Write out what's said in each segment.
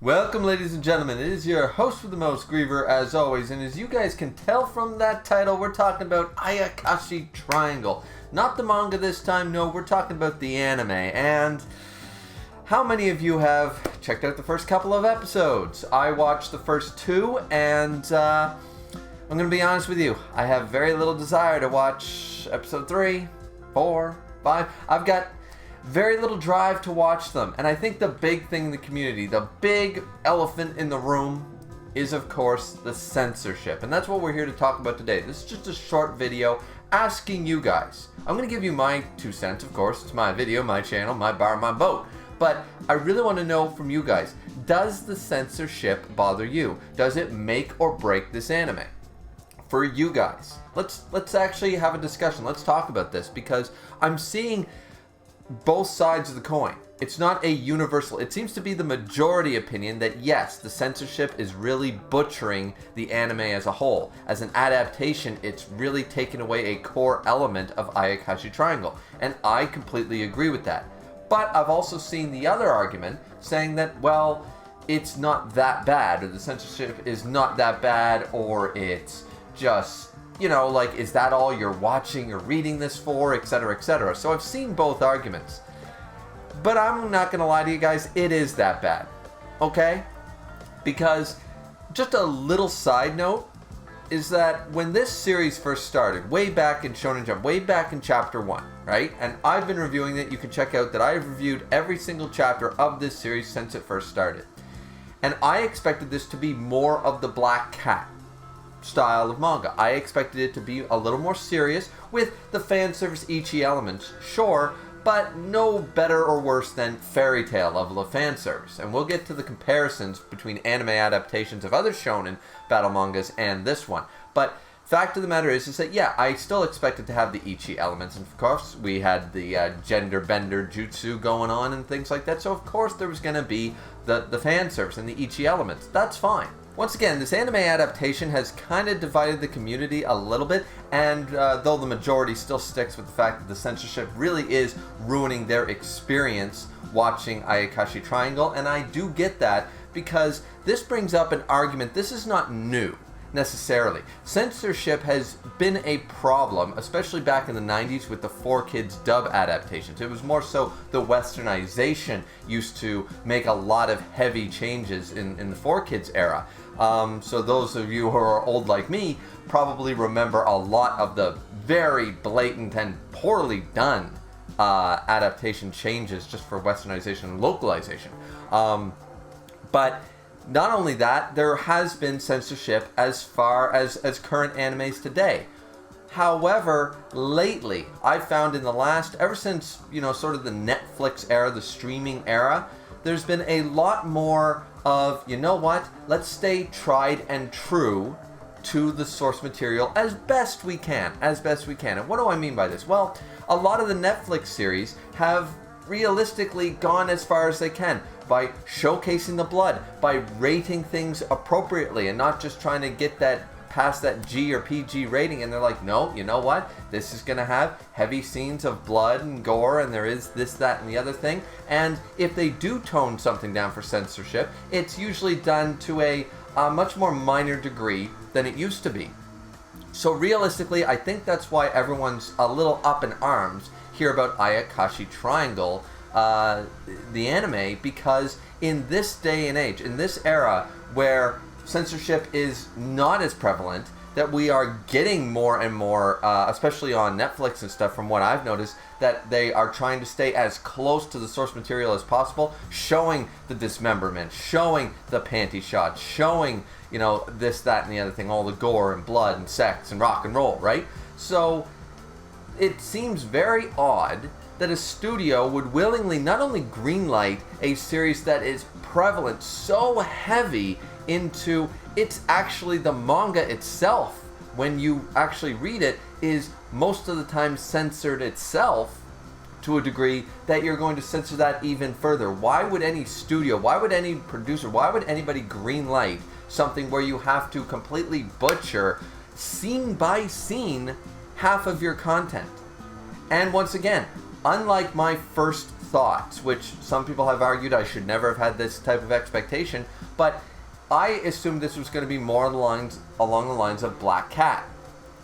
Welcome, ladies and gentlemen. It is your host with the most, Griever, as always. And as you guys can tell from that title, we're talking about Ayakashi Triangle. Not the manga this time, no, we're talking about the anime. And how many of you have checked out the first couple of episodes? I watched the first two, and I'm going to be honest with you. I have very little desire to watch episode 3, 4, 5. I've got very little drive to watch them. And I think the big thing in the community, the big elephant in the room, is of course the censorship. And that's what we're here to talk about today. This is just a short video asking you guys. I'm going to give you my 2 cents, of course. It's my video, my channel, my bar, my boat. But I really want to know from you guys, does the censorship bother you? Does it make or break this anime? For you guys, let's actually have a discussion. Let's talk about this, because I'm seeing both sides of the coin. It's not a universal. It seems to be the majority opinion that yes, the censorship is really butchering the anime as a whole. As an adaptation, it's really taken away a core element of Ayakashi Triangle. And I completely agree with that. But I've also seen the other argument saying that, well, it's not that bad, or the censorship is not that bad, or it's just, you know, like, is that all you're watching or reading this for, etc., etc. So I've seen both arguments. But I'm not going to lie to you guys, it is that bad. Okay? Because, just a little side note, is that when this series first started, way back in Shonen Jump, way back in chapter 1, right? And I've been reviewing it. You can check out that I've reviewed every single chapter of this series since it first started. And I expected this to be more of the Black Cat style of manga. I expected it to be a little more serious with the fan service ecchi elements, sure, but no better or worse than fairy tale level of fan service. And we'll get to the comparisons between anime adaptations of other shonen battle mangas and this one. But fact of the matter is that yeah, I still expected to have the ecchi elements, and of course we had the gender bender jutsu going on and things like that, so of course there was going to be the fan service and the ecchi elements. That's fine. Once again, this anime adaptation has kind of divided the community a little bit, and though the majority still sticks with the fact that the censorship really is ruining their experience watching Ayakashi Triangle, and I do get that, because this brings up an argument. This is not new, necessarily. Censorship has been a problem, especially back in the 90s with the 4Kids dub adaptations. It was more so the westernization used to make a lot of heavy changes in the 4Kids era. So those of you who are old like me probably remember a lot of the very blatant and poorly done adaptation changes just for westernization and localization. But not only that, there has been censorship as far as current animes today. However, lately, I've found in the last, ever since, you know, sort of the Netflix era, the streaming era, there's been a lot more of, you know what, let's stay tried and true to the source material as best we can. And what do I mean by this? Well, a lot of the Netflix series have realistically gone as far as they can by showcasing the blood, by rating things appropriately, and not just trying to get that past that G or PG rating. And they're like, no, you know what, this is going to have heavy scenes of blood and gore, and there is this, that, and the other thing. And if they do tone something down for censorship, it's usually done to a much more minor degree than it used to be. So realistically, I think that's why everyone's a little up in arms here about Ayakashi Triangle, the anime, because in this day and age, in this era where censorship is not as prevalent, that we are getting more and more, especially on Netflix and stuff, from what I've noticed, that they are trying to stay as close to the source material as possible, showing the dismemberment, showing the panty shots, showing, you know, this, that, and the other thing, all the gore and blood and sex and rock and roll, right? So it seems very odd that a studio would willingly not only greenlight a series that is prevalent, so heavy into, it's actually the manga itself, when you actually read it, is most of the time censored itself to a degree that you're going to censor that even further. Why would any studio, why would any producer, why would anybody greenlight something where you have to completely butcher, scene by scene, half of your content? And once again, unlike my first thoughts, which some people have argued I should never have had this type of expectation, but I assumed this was going to be more along the lines of Black Cat.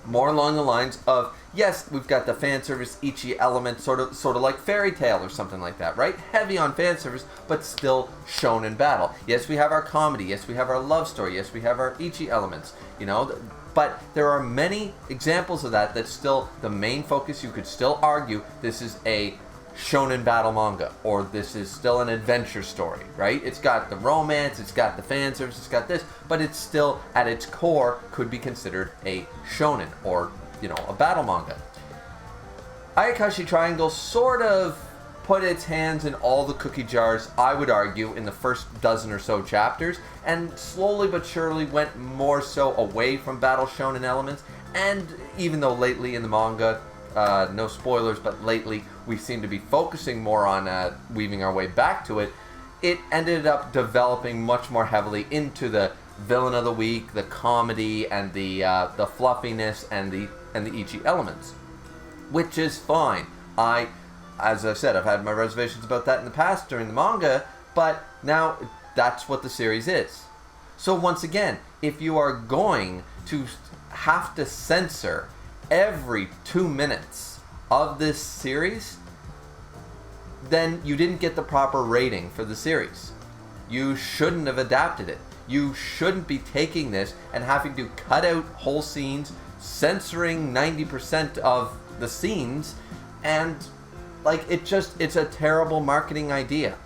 More along the lines of, yes, we've got the fan service Ichi element, sort of like Fairy Tail or something like that, right? Heavy on fan service, but still shonen battle. Yes, we have our comedy. Yes, we have our love story. Yes, we have our Ichi elements. You know, but there are many examples of that that's still the main focus. You could still argue this is a shonen battle manga, or this is still an adventure story, right? It's got the romance, it's got the fan service, it's got this, but it's still, at its core, could be considered a shonen, or, you know, a battle manga. Ayakashi Triangle sort of put its hands in all the cookie jars, I would argue, in the first dozen or so chapters, and slowly but surely went more so away from battle shonen elements, and even though lately in the manga, no spoilers, but lately we seem to be focusing more on weaving our way back to it, it ended up developing much more heavily into the villain of the week, the comedy, and the fluffiness and the Ichi elements, which is fine. As I said, I've had my reservations about that in the past during the manga, but now that's what the series is. So once again, if you are going to have to censor every 2 minutes of this series, then you didn't get the proper rating for the series. You shouldn't have adapted it. You shouldn't be taking this and having to cut out whole scenes, censoring 90% of the scenes, and it's a terrible marketing idea.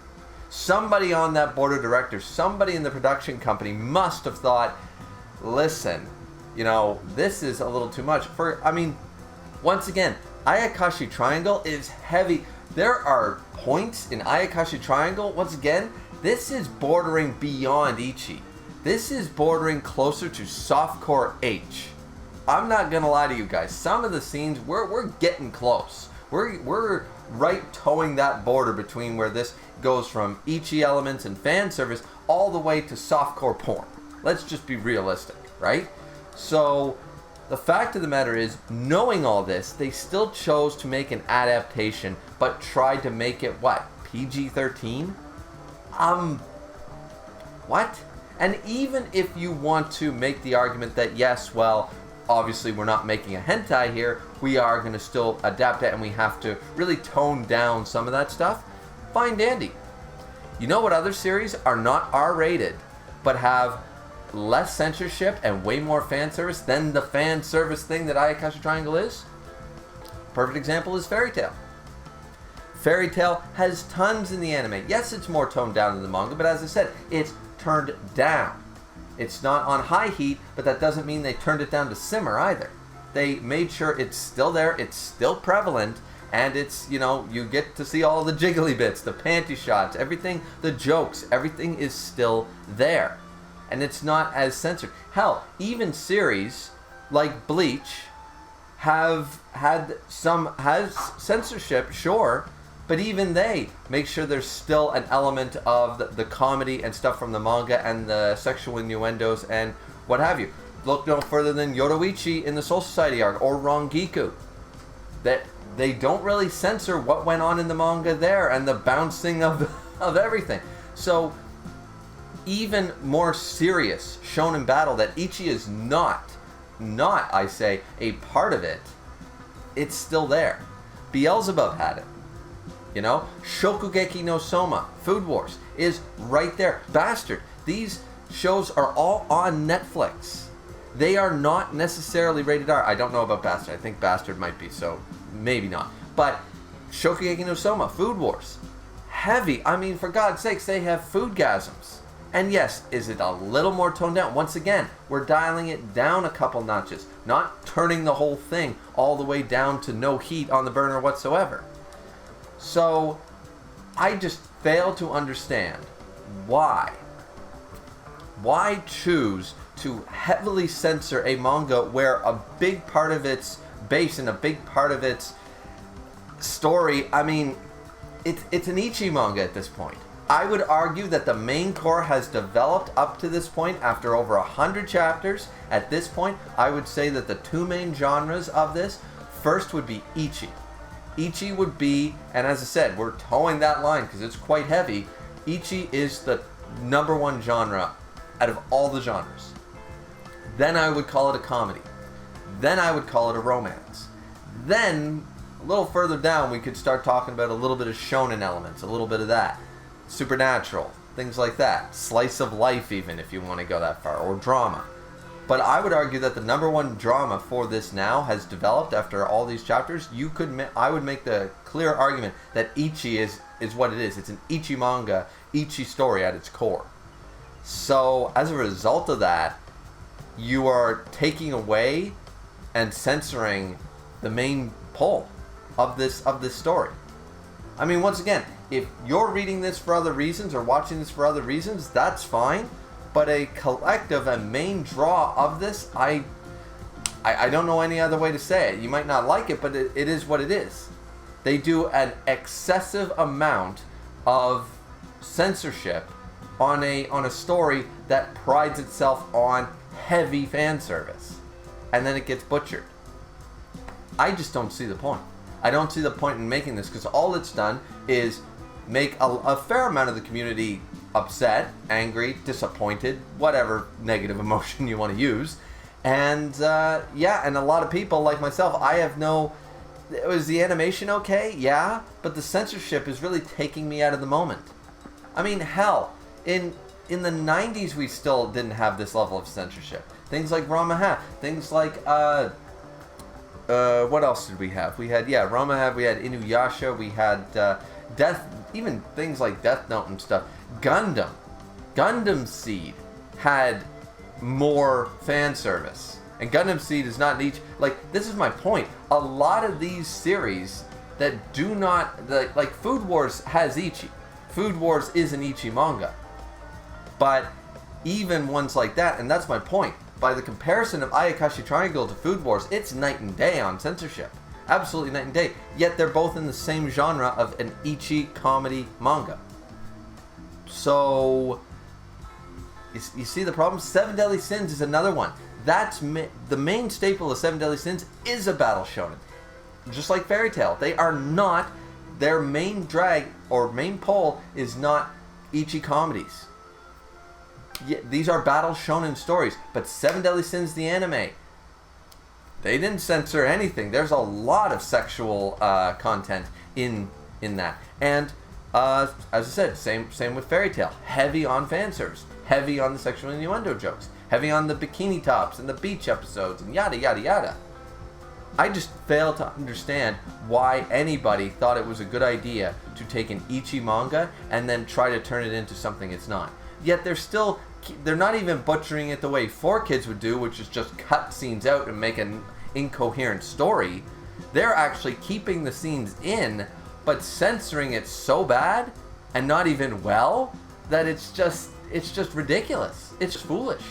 Somebody on that board of directors, somebody in the production company must have thought, listen, you know, this is a little too much. Once again, Ayakashi Triangle is heavy. There are points in Ayakashi Triangle, once again, this is bordering beyond Ichi. This is bordering closer to softcore H. I'm not gonna lie to you guys, some of the scenes, we're getting close. We're right towing that border between where this goes from Ichi elements and fan service all the way to softcore porn. Let's just be realistic, right? So, the fact of the matter is, knowing all this, they still chose to make an adaptation, but tried to make it, what, PG-13? What? And even if you want to make the argument that, yes, well, obviously we're not making a hentai here, we are going to still adapt it and we have to really tone down some of that stuff, fine dandy. You know what other series are not R-rated, but have less censorship and way more fan service than the fan service thing that Ayakashi Triangle is? Perfect example is Fairy Tail. Fairy Tail has tons in the anime. Yes, it's more toned down than the manga, but as I said, it's turned down. It's not on high heat, but that doesn't mean they turned it down to simmer either. They made sure it's still there, it's still prevalent, and it's, you know, you get to see all the jiggly bits, the panty shots, everything, the jokes, everything is still there. And it's not as censored. Hell, even series like Bleach has censorship, sure, but even they make sure there's still an element of the comedy and stuff from the manga and the sexual innuendos and what have you. Look no further than Yoruichi in the Soul Society arc, or Rangiku. That they don't really censor what went on in the manga there and the bouncing of everything. So even more serious shonen battle that Ichi is not, I say, a part of it, it's still there. Beelzebub had it. You know, Shokugeki no Soma, Food Wars, is right there. Bastard. These shows are all on Netflix. They are not necessarily rated R. I don't know about Bastard. I think Bastard might be, so maybe not. But Shokugeki no Soma, Food Wars, heavy. I mean, for God's sakes, they have foodgasms. And yes, is it a little more toned down? Once again, we're dialing it down a couple notches, not turning the whole thing all the way down to no heat on the burner whatsoever. So, I just fail to understand why choose to heavily censor a manga where a big part of its base and a big part of its story, I mean, it's an Ichi manga at this point. I would argue that the main core has developed up to this point after over 100 chapters. At this point, I would say that the two main genres of this, first would be Ichi. Ichi would be, and as I said, we're towing that line because it's quite heavy. Ichi is the #1 genre out of all the genres. Then I would call it a comedy. Then I would call it a romance. Then, a little further down, we could start talking about a little bit of shonen elements, a little bit of that. Supernatural, things like that. Slice of life even, if you want to go that far, or drama. But I would argue that the #1 drama for this now has developed after all these chapters. I would make the clear argument that Ichi is what it is. It's an Ichi manga, Ichi story at its core. So as a result of that, you are taking away and censoring the main pull of this story. I mean, once again, if you're reading this for other reasons or watching this for other reasons, that's fine. But a collective and main draw of this, I don't know any other way to say it. You might not like it, but it is what it is. They do an excessive amount of censorship on a story that prides itself on heavy fan service, and then it gets butchered. I just don't see the point. I don't see the point in making this, because all it's done is make a fair amount of the community upset, angry, disappointed, whatever negative emotion you want to use. And and a lot of people like myself, was the animation okay? Yeah, but the censorship is really taking me out of the moment. I mean, hell, in the 90s we still didn't have this level of censorship. Things like Ramaha, things like what else did we have? We had Ramaha, we had Inuyasha, we had Death, even things like Death Note and stuff. Gundam Seed had more fan service. And Gundam Seed is not niche. Like, this is my point. A lot of these series that do not, like Food Wars has Ichi. Food Wars is an Ichi manga. But even ones like that, and that's my point, by the comparison of Ayakashi Triangle to Food Wars, it's night and day on censorship. Absolutely night and day. Yet they're both in the same genre of an Ichi comedy manga. So, you see the problem? Seven Deadly Sins is another one. That's the main staple of Seven Deadly Sins is a battle shonen. Just like Fairy Tail. They are not, their main drag or main pull is not Ichi comedies. Yeah, these are battle shonen stories. But Seven Deadly Sins, the anime, they didn't censor anything. There's a lot of sexual content in that. And as I said, same with Fairy Tail. Heavy on fan service. Heavy on the sexual innuendo jokes. Heavy on the bikini tops and the beach episodes and yada yada yada. I just fail to understand why anybody thought it was a good idea to take an Ichi manga and then try to turn it into something it's not. Yet they're not even butchering it the way 4Kids would do, which is just cut scenes out and make an incoherent story. They're actually keeping the scenes in, but censoring it so bad and not even well that it's just ridiculous. It's foolish.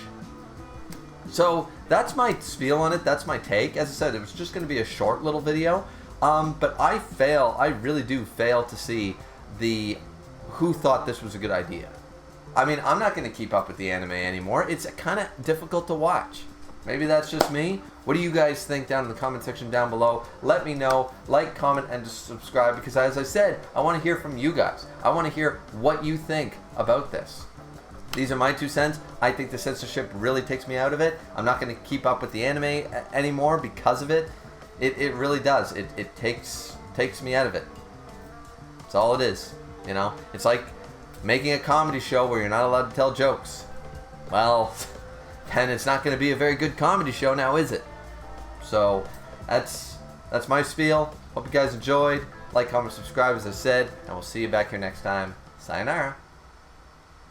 So that's my spiel on it. That's my take. As I said, it was just going to be a short little video. But I really do fail to see who thought this was a good idea. I mean, I'm not going to keep up with the anime anymore. It's kind of difficult to watch. Maybe that's just me. What do you guys think down in the comment section down below? Let me know. Like, comment, and just subscribe, because as I said, I want to hear from you guys. I want to hear what you think about this. These are my 2 cents. I think the censorship really takes me out of it. I'm not going to keep up with the anime anymore because of it. It really does. It takes me out of it. That's all it is. You know? It's like making a comedy show where you're not allowed to tell jokes. Well, then it's not going to be a very good comedy show now, is it? So, that's my spiel. Hope you guys enjoyed. Like, comment, subscribe, as I said, and we'll see you back here next time. Sayonara.